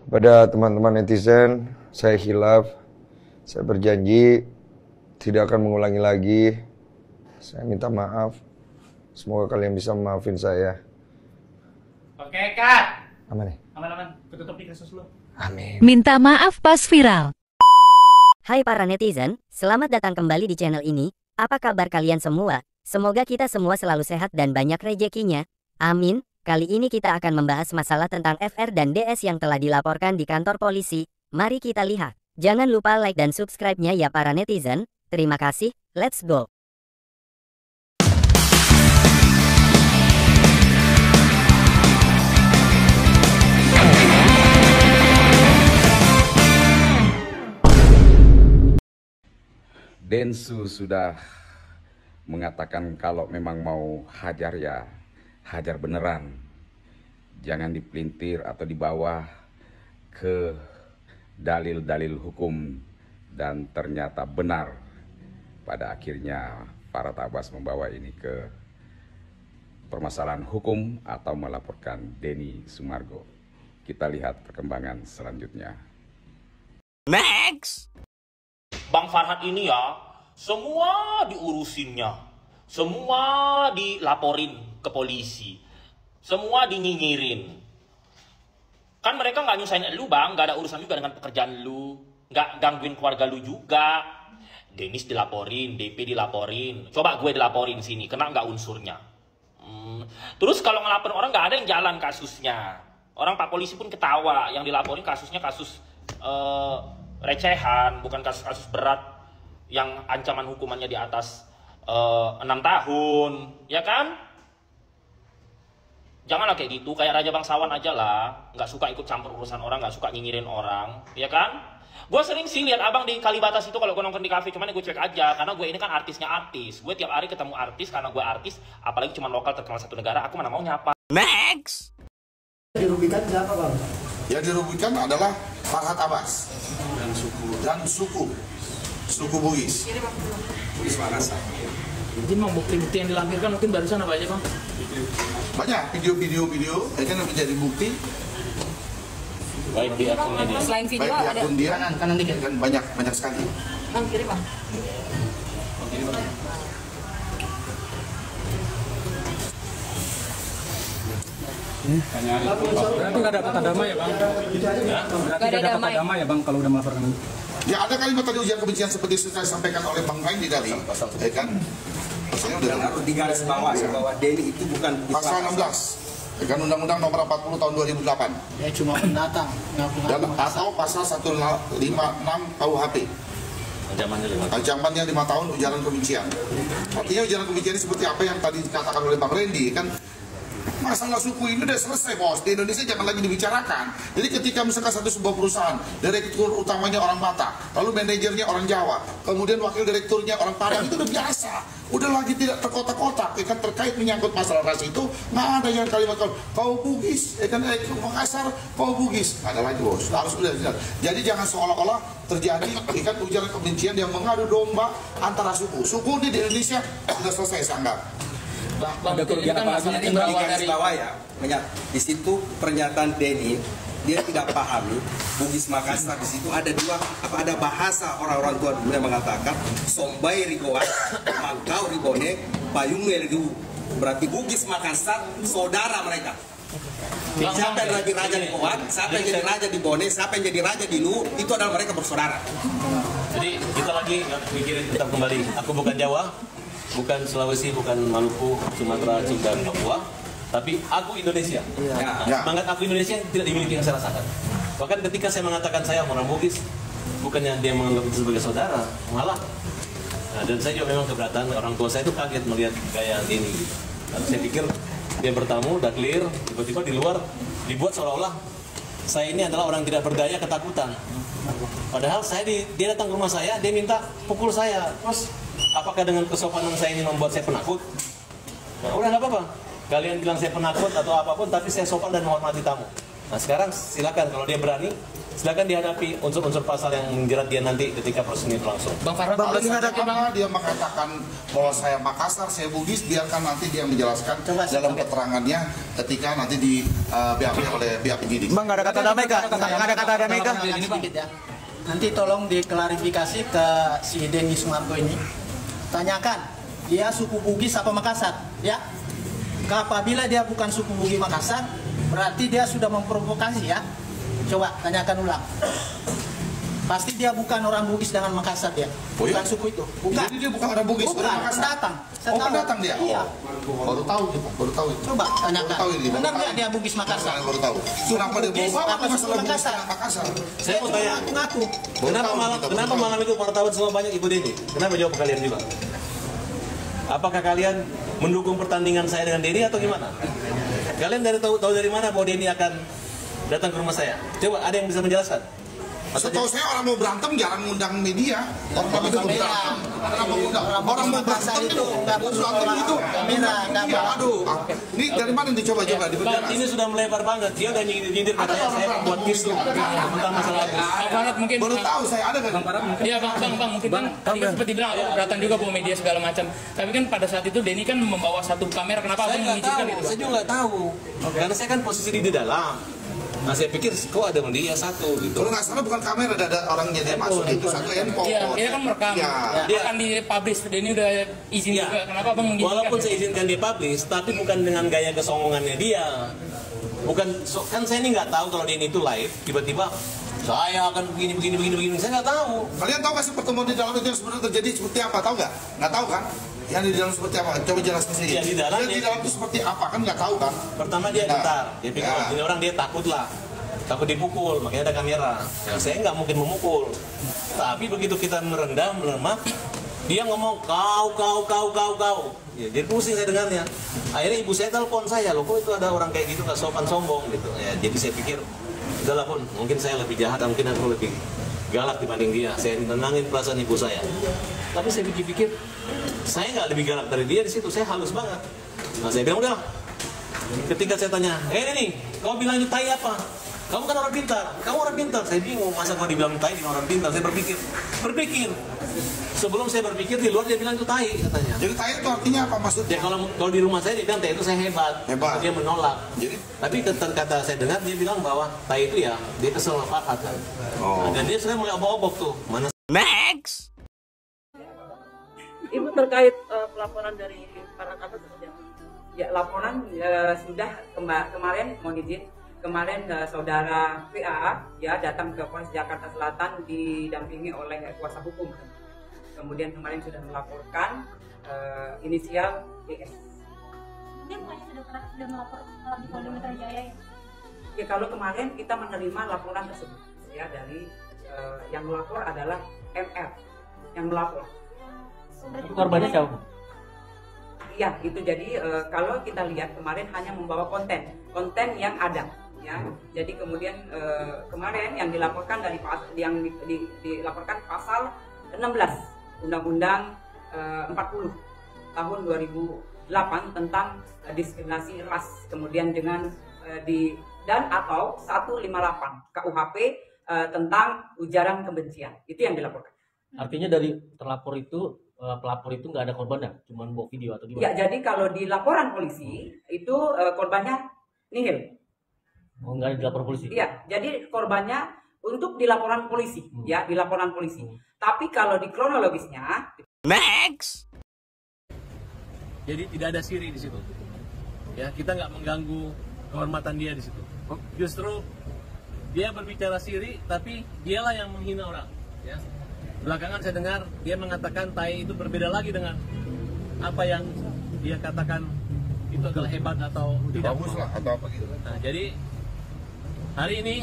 Pada teman-teman netizen, saya hilaf. Saya berjanji tidak akan mengulangi lagi. Saya minta maaf. Semoga kalian bisa memaafin saya. Oke, Kak. Aman nih? Aman-aman. Ketutup di kasus lu. Amin. Minta maaf pas viral. Hai para netizen, selamat datang kembali di channel ini. Apa kabar kalian semua? Semoga kita semua selalu sehat dan banyak rezekinya. Amin. Kali ini kita akan membahas masalah tentang FR dan DS yang telah dilaporkan di kantor polisi. Mari kita lihat. Jangan lupa like dan subscribe-nya ya para netizen. Terima kasih, let's go. Densu sudah mengatakan kalau memang mau hajar ya hajar beneran. Jangan dipelintir atau dibawa ke dalil-dalil hukum dan ternyata benar. Pada akhirnya para tabas membawa ini ke permasalahan hukum atau melaporkan Denny Sumargo. Kita lihat perkembangan selanjutnya. Next. Bang Farhad ini ya, semua diurusinnya. Semua dilaporin ke polisi. Semua dinyinyirin. Kan mereka nggak nyusahin lu, Bang. Nggak ada urusan juga dengan pekerjaan lu. Nggak gangguin keluarga lu juga. Denis dilaporin, DP dilaporin. Coba gue dilaporin sini, kena nggak unsurnya. Terus kalau ngelaporin orang nggak ada yang jalan kasusnya. Orang Pak Polisi pun ketawa. Yang dilaporin kasusnya kasus recehan, bukan kasus-kasus berat yang ancaman hukumannya di atas 6 tahun, ya kan? Janganlah kayak gitu, kayak Raja Bangsawan aja lah, nggak suka ikut campur urusan orang, nggak suka nyinyirin orang, ya kan? Gue sering sih lihat abang di Kalibatas itu kalau gue nongkrong di kafe, cuman gue cek aja, karena gue ini kan artisnya artis, gue tiap hari ketemu artis karena gue artis, apalagi cuma lokal terkenal satu negara, aku mana mau nyapa. Next. Dirugikan siapa, Bang? Yang dirugikan adalah Farhad Abbas dan suku Bugis. Bugis Makassar. Jadi memang bukti-bukti yang dilampirkan mungkin barusan apa aja, Bang? Banyak video ya kan menjadi bukti. Baik di akunnya dia. Selain video Baik di ada akun dia kanan dikit kan banyak sekali. Bang, kiri Bang. Berarti nggak ada kata damai ya, Bang? Berarti nggak ada kata damai ya, Bang, kalau udah melaporkan ini? Ya ada kalimat tadi ujian kebencian seperti sudah disampaikan oleh Bang Raindi tadi, ya kan? Pasalnya udah harus digaris bawah bahwa Denny itu bukan pasal 16. Ya kan Undang-Undang Nomor 40 Tahun 2008. Ya cuma pendatang. Dan atau pasal 156 KUHP. Ancamannya 5 tahun ujaran kebencian. Artinya ujaran kebencian ini seperti apa yang tadi dikatakan oleh Bang Randy kan? Masalah suku ini udah selesai, bos. Di Indonesia jangan lagi dibicarakan. Jadi ketika misalkan sebuah perusahaan, direktur utamanya orang Batak, lalu manajernya orang Jawa, kemudian wakil direkturnya orang Padang, itu udah biasa. Udah lagi tidak terkotak-kotak, ya kan, terkait menyangkut masalah ras itu, nggak ada yang kalimat kau Bugis, ya kan, Makassar, kau Bugis, nggak ada lagi, bos. Harus udah. Jadi jangan seolah-olah terjadi ikan ujaran kebencian yang mengadu domba antara suku. Suku ini di Indonesia sudah selesai sanggap. Ada kerugian apa lagi? Di garis bawah ya, di situ pernyataan Denny dia tidak pahami Bugis Makassar. Di situ ada ada bahasa orang-orang tua dulu yang mengatakan Sombai Rigoan, Mangkau Ribone, Payunge Rigu. Berarti Bugis Makassar saudara mereka. Siapa yang lagi raja di Koat, siapa yang jadi raja di Bone, siapa yang jadi raja di Lu, itu adalah mereka bersaudara. Jadi kita lagi mikirin tetap kembali. Aku bukan Jawa, bukan Sulawesi, bukan Maluku, Sumatera, dan Papua, tapi aku Indonesia. Semangat aku Indonesia tidak dimiliki yang saya rasakan. Bahkan ketika saya mengatakan saya orang Bugis, bukannya dia menganggap itu sebagai saudara, malah. Nah, dan saya juga memang keberatan, orang tua saya itu kaget melihat gaya ini. Lalu saya pikir dia bertamu, udah clear, tiba-tiba di luar dibuat seolah-olah saya ini adalah orang tidak berdaya, ketakutan. Padahal dia datang ke rumah saya, dia minta pukul saya. Terus apakah dengan kesopanan saya ini membuat saya penakut? Nah, udah nggak apa-apa. Kalian bilang saya penakut atau apapun, tapi saya sopan dan menghormati tamu. Nah sekarang silakan kalau dia berani, silakan dihadapi unsur-unsur pasal yang menjerat dia nanti ketika proses ini berlangsung. Bang Farhan, dia mengatakan bahwa saya Makassar, saya Bugis, biarkan nanti dia menjelaskan dalam keterangannya ketika nanti di BAP oleh pihak penyidik. Bang, nggak ada kata damai kah? Nggak ada kata damai kah? Nanti tolong diklarifikasi ke si Denny Sumarto ini. Tanyakan, dia suku Bugis apa Makassar, ya? Apabila dia bukan suku Bugis Makassar, berarti dia sudah memprovokasi, ya. Coba tanyakan ulang. Pasti dia bukan orang Bugis dengan Makassar dia. Bukan suku itu. Bukan. Jadi dia bukan orang Bugis, bukan, orang Makassar. pendatang. Oh, pendatang dia? Iya. Baru tahu dia, baru tahu. Coba tanyakan. Benar nggak dia Bugis Makassar? Baru tahu. Kenapa dia bawa apa masalah Bugis Makassar? Saya mau tanya, ngaku. Kenapa malam itu wartawan semua banyak Ibu Denny? Kenapa jawab kalian juga? Apakah kalian mendukung pertandingan saya dengan Denny atau gimana? Kalian tahu dari mana bahwa Denny akan datang ke rumah saya? Coba ada yang bisa menjelaskan? Setahu saya orang mau berantem jarang ngundang media. Orang itu berantem. Orang mau berantem itu nggak berantem itu. Aduh, ini dari mana dicoba-coba di penjara? Ini sudah melebar banget. Dia udah nyindir katanya saya buat kisru tentang masalah Farhad mungkin baru tahu saya ada kan? Iya bang mungkin kan seperti bilang keberatan juga bawa media segala macam. Tapi kan pada saat itu Denny kan membawa satu kamera. Kenapa abang mengizinkan itu? Saya juga nggak tahu. Karena saya kan posisi di dalam. Nah saya pikir kok ada media satu gitu. Kalau nggak salah bukan kamera, ada orangnya dia masuk itu satu handphone. Iya, dia kan merekam. Dia akan dipublish. Denny udah izin juga. Kenapa abang mengizinkan? Walaupun saya izinkan dia publish, tapi bukan dengan gaya kesongongannya dia. Bukan, kan saya ini nggak tahu kalau Denny itu live, tiba-tiba saya akan begini. Saya nggak tahu. Kalian tahu nggak sih pertemuan di dalam itu yang sebenarnya terjadi seperti apa? Tahu nggak? Nggak tahu kan? Yang di dalam seperti apa? Coba jelaskan sendiri. Ya, di dalam itu seperti apa kan nggak tahu kan? Pertama dia gentar, dia pikir ini orang dia takut lah, takut dipukul, makanya ada kamera. Ya, saya nggak mungkin memukul. Tapi begitu kita melemah, dia ngomong kau. Ya, jadi pusing saya dengarnya. Akhirnya ibu saya telepon saya, loh kok itu ada orang kayak gitu nggak sopan sombong gitu. Ya, jadi saya pikir, udahlah pun, mungkin saya lebih jahat, mungkin aku lebih galak dibanding dia. Saya tenangin perasaan ibu saya. Tapi saya pikir, saya nggak lebih galak dari dia di situ. Saya halus banget. Nah saya bilang udah. Ketika saya tanya, nih, kau bilang itu tai apa? Kamu kan orang pintar. Kamu orang pintar. Saya bingung masa kau dibilang tai dengan orang pintar. Saya berpikir. Sebelum saya berpikir di luar dia bilang itu tai katanya. Jadi tai itu artinya apa maksudnya? Ya kalau di rumah saya dia bilang tai itu saya hebat. Dia menolak. Jadi tapi kata saya dengar dia bilang bahwa tai itu ya dia kesel sama Farhad kan. Nah, dan dia sudah mulai obok-obok tuh. Mana? Next. Ibu terkait pelaporan dari Farhad apa seperti apa? Ya laporan sudah kemarin mohon izin kemarin saudara PA ya datang ke Polres Jakarta Selatan didampingi oleh kuasa hukum. Kemudian kemarin sudah melaporkan inisial DS. Dia bukannya sudah melapor di Polda Metro Jaya ya? Ya kalau kemarin kita menerima laporan tersebut ya dari yang melapor adalah MR yang melapor. Korbannya siapa? Iya itu jadi kalau kita lihat kemarin hanya membawa konten yang ada ya. Jadi kemudian kemarin yang dilaporkan dari dilaporkan pasal 16 Undang-Undang 40 tahun 2008 tentang diskriminasi ras, kemudian dengan dan atau 158 KUHP tentang ujaran kebencian, itu yang dilaporkan. Artinya dari terlapor itu pelapor itu nggak ada korbannya, cuma bawa video atau gimana? Ya jadi kalau di laporan polisi itu korbannya nihil. Oh nggak ada di laporan polisi? Iya, jadi korbannya untuk di laporan polisi, ya di laporan polisi. Tapi kalau di kronologisnya, next. Jadi tidak ada siri di situ. Ya kita nggak mengganggu kehormatan dia di situ. Justru dia berbicara siri, tapi dialah yang menghina orang. Ya. Belakangan saya dengar dia mengatakan tai itu berbeda lagi dengan apa yang dia katakan itu adalah hebat atau tidak. Bagus lah atau apa gitu. Nah, jadi hari ini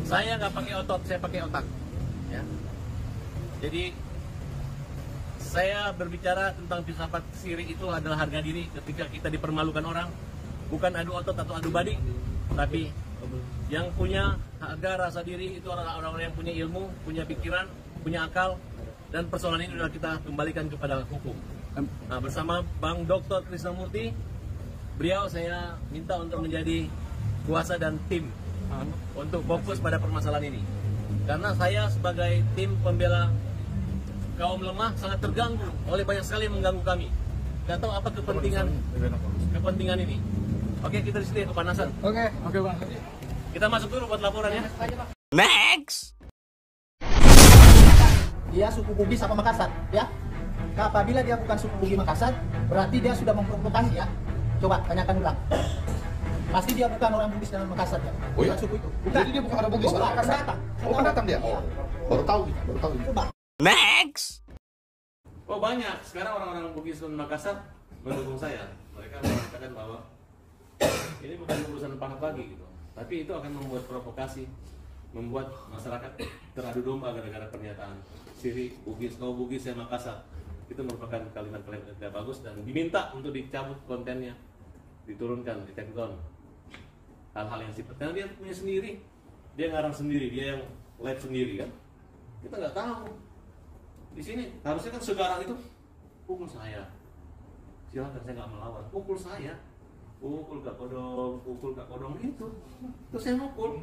saya nggak pakai otot, saya pakai otak. Ya. Jadi saya berbicara tentang filsafat siri itu adalah harga diri ketika kita dipermalukan orang, bukan adu otot atau adu badi, tapi yang punya harga rasa diri itu orang-orang yang punya ilmu, punya pikiran, punya akal, dan persoalan ini sudah kita kembalikan kepada hukum. Nah, bersama Bang Dr. Krisnamurti, beliau saya minta untuk menjadi kuasa dan tim untuk fokus pada permasalahan ini. Karena saya sebagai tim pembela kaum lemah sangat terganggu oleh banyak sekali yang mengganggu kami. Gak tahu apa kepentingan ini. Oke, kita di sini kepanasan. Oke Bang. Kita masuk dulu buat laporan ya. Next. Dia suku Bugis apa Makassar, ya? Apabila dia bukan suku Bugis Makassar, berarti dia sudah memprovokasi, ya? Coba tanyakan ulang. Pasti dia bukan orang Bugis dan Makassar, ya? Oh ya? Suku itu. Jadi dia bukan orang Bugis, bukan datang. Bukan datang dia? Oh, baru tahu. Coba. Next. Oh banyak, sekarang orang-orang Bugis dan Makassar mendukung saya. Mereka mengatakan bahwa ini bukan urusan Farhat lagi gitu. Tapi itu akan membuat provokasi, membuat masyarakat teradu domba gara-gara pernyataan Siri Bugis, Bugis dan Makassar. Itu merupakan kalimat-kalimat yang tidak bagus dan diminta untuk dicabut kontennya, diturunkan, di take down. Hal-hal yang sifatnya dia punya sendiri, dia ngarang sendiri, dia yang live sendiri kan. Kita nggak tahu. Di sini harusnya kan saudara itu pukul saya, silakan, saya nggak melawan, pukul saya, pukul Kak Kodong gitu, terus saya mukul,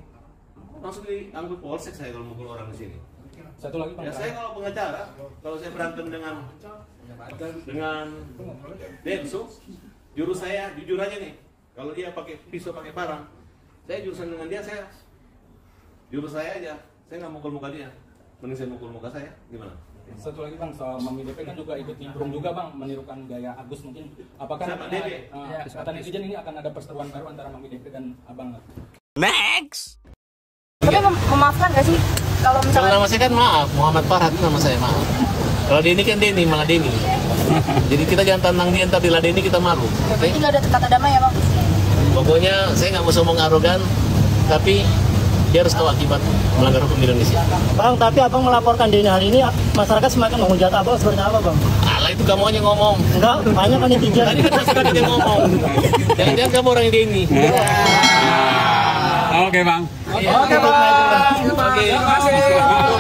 langsung diangkut polsek saya kalau mukul orang di sini. Satu lagi Bang. Ya saya kalau pengacara, kalau saya berantem dengan Denso, jurus saya jujur aja nih, kalau dia pakai pisau pakai parang, saya jurusan dengan dia, jurus saya aja, saya nggak mukul muka dia, mending saya mukul muka saya, gimana? Satu lagi Bang, soal Mami DP kan juga ikut nimbrung juga Bang, menirukan gaya Agus mungkin. Apakah kata netizen ini akan ada perseteruan baru antara Mami DP dan Abang? Next. Tapi memaafkan gak sih kalau misalnya? Kalau nama saya kan maaf, Muhammad Farhat itu nama saya, maaf. Kalau Denny kan Denny, malah Denny. Jadi kita jangan tantang dia, ntar bila Denny kita malu. Berarti nggak ada kata damai ya Bang? Pokoknya saya nggak mau sombong arogan, tapi dia harus tahu akibat melanggar hukum di Indonesia. Bang, tapi Abang melaporkan Denny hari ini, masyarakat semakin menghujat Abang seperti apa Bang? Alah itu kamu aja ngomong. Enggak, banyak kan netizen. Tadi kan masyarakat yang ngomong. Jangan-jangan kamu orang Denny. Oke Bang. Oke Bang. Oke.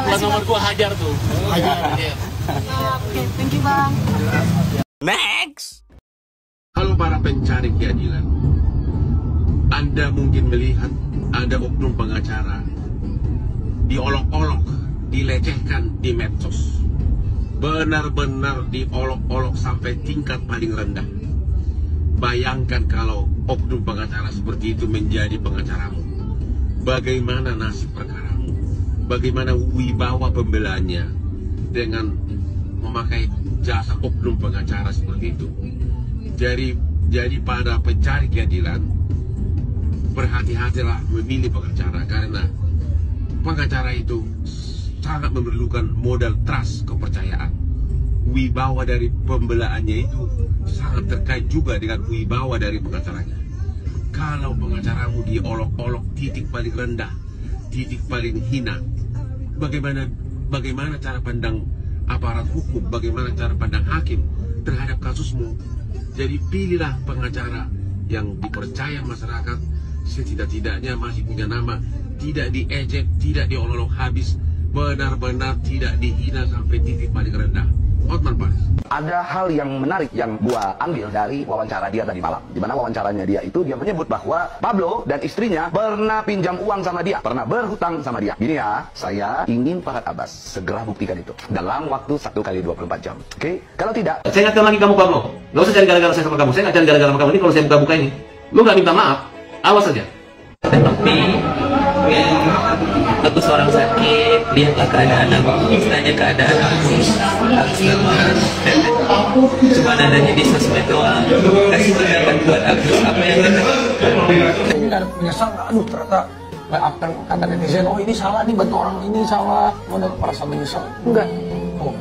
Plat nomor gua Hajar tuh. Hajar. Oke, thank you Bang. Next. Kalau para pencari keadilan, Anda mungkin melihat ada oknum pengacara diolok-olok, dilecehkan di medsos, benar-benar diolok-olok sampai tingkat paling rendah. Bayangkan kalau oknum pengacara seperti itu menjadi pengacaramu, bagaimana nasib perkaramu, bagaimana wibawa pembelaannya dengan memakai jasa oknum pengacara seperti itu. Jadi para pencari keadilan, berhati-hatilah memilih pengacara, karena pengacara itu sangat memerlukan modal trust, kepercayaan. Wibawa dari pembelaannya itu sangat terkait juga dengan wibawa dari pengacaranya. Kalau pengacaramu diolok-olok titik paling rendah, titik paling hina, bagaimana cara pandang aparat hukum, bagaimana cara pandang hakim terhadap kasusmu? Jadi pilihlah pengacara yang dipercaya masyarakat, setidak-tidaknya masih punya nama, tidak diejek, tidak diolok-olok habis, benar-benar tidak dihina sampai titik paling rendah. Hotman Paris. Ada hal yang menarik yang gua ambil dari wawancara dia tadi malam. Di mana wawancaranya dia itu, dia menyebut bahwa Pablo dan istrinya pernah pinjam uang sama dia, pernah berhutang sama dia. Gini ya, saya ingin Farhat Abbas segera buktikan itu dalam waktu 1x24 jam. Oke? Kalau tidak, saya ingatkan lagi kamu Pablo, nggak usah cari gara-gara saya sama kamu. Saya nggak cari gara-gara sama kamu. Ini kalau saya buka-buka ini, lu nggak minta maaf, awas saja. Aku seorang sakit, lihatlah keadaan aku, tanya keadaan aku. Cuma adanya di sosmed doang, kasih pendapat buat aku apa yang ini kan menyesal, aduh ternyata akan kata netizen, oh ini salah nih, bantu orang ini salah, mau ada merasa menyesal? Enggak,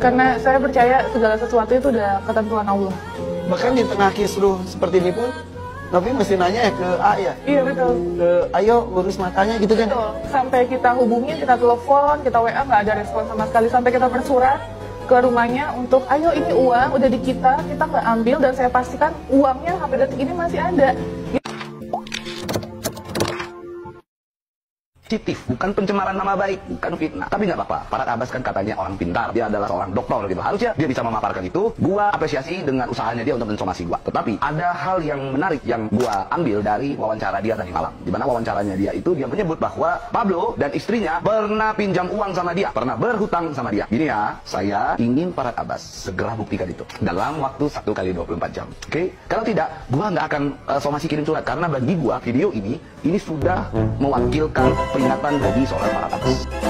karena saya percaya segala sesuatu itu udah ketentuan Allah. Bahkan di tengah kisruh seperti ini pun, tapi mesti nanya ya ke A ya? Iya betul. Ayo lurus matanya gitu kan? Betul. Sampai kita hubungin, kita telepon, kita WA, nggak ada respon sama sekali. Sampai kita bersurat ke rumahnya untuk, ayo ini uang udah di kita nggak ambil, dan saya pastikan uangnya sampai detik ini masih ada. positif, bukan pencemaran nama baik, bukan fitnah. Tapi nggak apa-apa, Farhad Abbas kan katanya orang pintar, dia adalah seorang dokter gitu. Harusnya dia bisa memaparkan itu. Gua apresiasi dengan usahanya dia untuk mensomasi gua. Tetapi ada hal yang menarik yang gua ambil dari wawancara dia tadi malam. Di mana wawancaranya dia itu dia menyebut bahwa Pablo dan istrinya pernah pinjam uang sama dia, pernah berhutang sama dia. Gini ya, saya ingin Farhad Abbas segera buktikan itu dalam waktu 1 kali 24 jam. Oke? Kalau tidak, gua nggak akan somasi kirim surat karena bagi gua video ini sudah mewakilkan peringatan bagi seorang Farhad Abbas.